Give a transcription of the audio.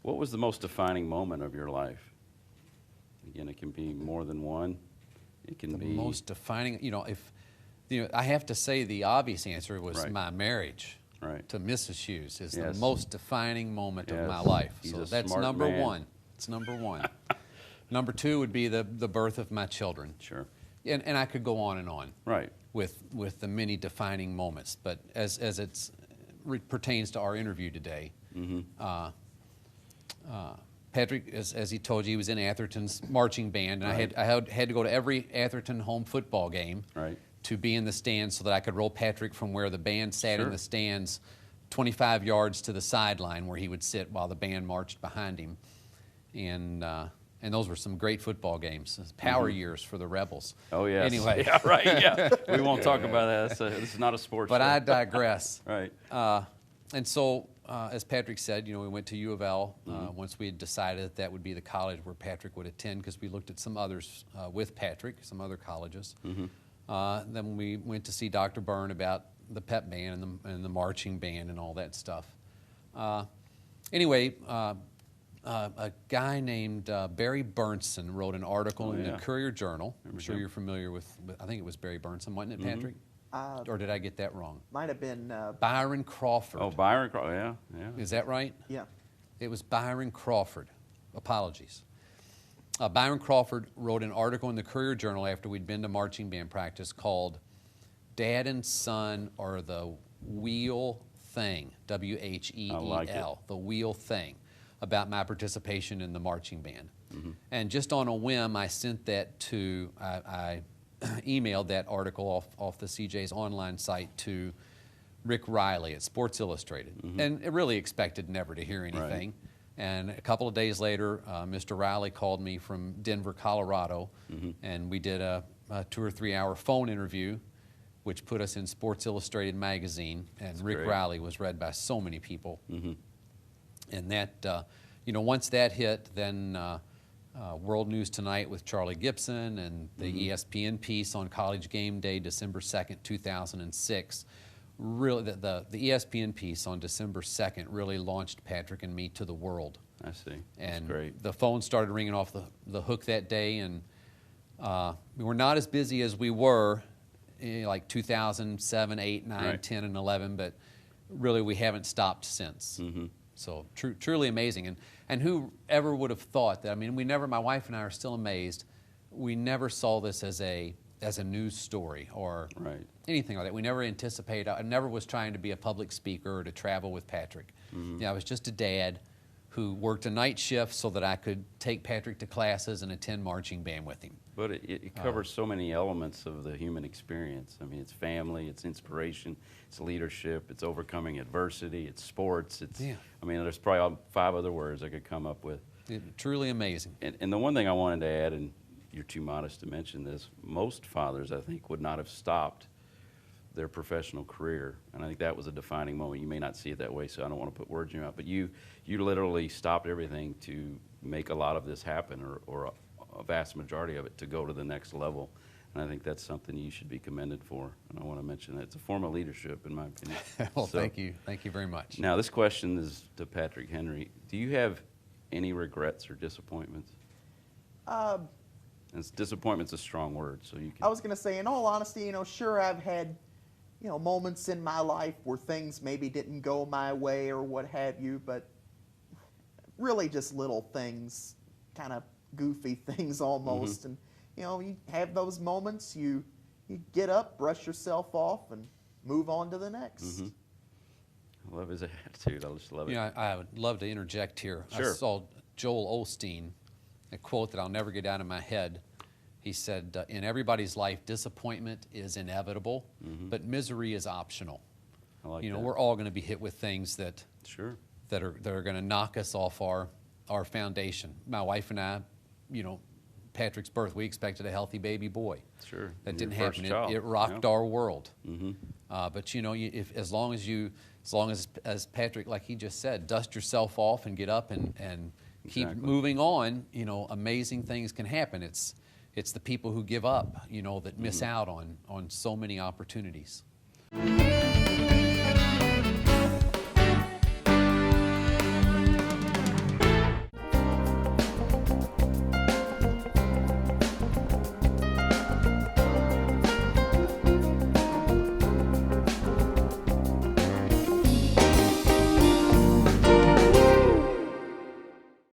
What was the most defining moment of your life? Again, it can be more than one. It can The be most defining, I have to say the obvious answer was Right. my marriage right. to Mrs. Hughes is the Yes. most defining moment of Yes. my life. He's So a that's smart number man. one. It's number one. Number two would be the birth of my children. Sure. And I could go on and on Right. with the many defining moments. But as it pertains to our interview today, Mm-hmm. Patrick, as he told you, he was in Atherton's marching band, and Right. I had to go to every Atherton home football game Right. to be in the stands so that I could roll Patrick from where the band sat Sure. in the stands 25 yards to the sideline where he would sit while the band marched behind him. And those were some great football games, power years for the Rebels. Oh, yes. Anyway. Yeah, right, yeah. We won't talk about that. This is not a sports But show. I digress. Right. And so, as Patrick said, we went to U of L once we had decided that would be the college where Patrick would attend, because we looked at some others with Patrick, some other colleges. Then we went to see Dr. Byrne about the pep band and the marching band and all that stuff. Anyway, a guy named Barry Burnson wrote an article in the Courier Journal. I'm sure you're familiar with, I think it was Barry Burnson, wasn't it, Patrick? Or did I get that wrong? Might have been. Byron Crawford. Oh, Byron Crawford, yeah. Is that right? Yeah. It was Byron Crawford. Apologies. Byron Crawford wrote an article in the Courier Journal after we'd been to marching band practice called Dad and Son Are the Wheel Thing, W-H-E-E-L, like it. the Wheel Thing, about my participation in the marching band. And just on a whim, I sent that to, I emailed that article off the CJ's online site to Rick Riley at Sports Illustrated, and I really expected never to hear anything. And a couple of days later, Mr. Riley called me from Denver, Colorado, and we did a 2 or 3 hour phone interview, which put us in Sports Illustrated magazine. And That's Rick great. Riley was read by so many people. And that, once that hit, then World News Tonight with Charlie Gibson and the ESPN piece on College Game Day, December 2nd, 2006. Really, the ESPN piece on December 2nd really launched Patrick and me to the world. I see. That's And great. the phone started ringing off the hook that day, and we were not as busy as we were like 2007, 8, 9, Right. 10, and 11, but really we haven't stopped since. So truly amazing. And who ever would have thought that? I mean, my wife and I are still amazed. We never saw this as a news story or Right. anything like that. We never anticipated. I never was trying to be a public speaker or to travel with Patrick. I was just a dad who worked a night shift so that I could take Patrick to classes and attend marching band with him. But it covers so many elements of the human experience. I mean, it's family, it's inspiration, it's leadership, it's overcoming adversity, it's sports. I mean, there's probably 5 other words I could come up with. Truly amazing. And the one thing I wanted to add, and you're too modest to mention this, most fathers, I think, would not have stopped their professional career. And I think that was a defining moment. You may not see it that way, so I don't want to put words in your mouth, but you literally stopped everything to make a lot of this happen, or a vast majority of it to go to the next level. And I think that's something you should be commended for. And I want to mention that. It's a form of leadership, in my opinion. Well, thank you. Thank you very much. Now, this question is to Patrick Henry. Do you have any regrets or disappointments? And disappointment's a strong word, so you can. I was going to say, in all honesty, sure, I've had, moments in my life where things maybe didn't go my way or what have you, but really just little things, kind of goofy things almost. And, you have those moments, you get up, brush yourself off, and move on to the next. I love his attitude. I just love it. I would love to interject here. Sure. I saw Joel Osteen, a quote that I'll never get out of my head. He said, in everybody's life, disappointment is inevitable, but misery is optional. I like that. We're all going to be hit with things that Sure. that are going to knock us off our foundation. My wife and I, Patrick's birth, we expected a healthy baby boy. Sure. That Your didn't first happen. child. It rocked Yeah. our world. But if as long as Patrick, like he just said, dust yourself off and get up and keep Exactly. moving on, amazing things can happen. It's the people who give up, that miss out on so many opportunities.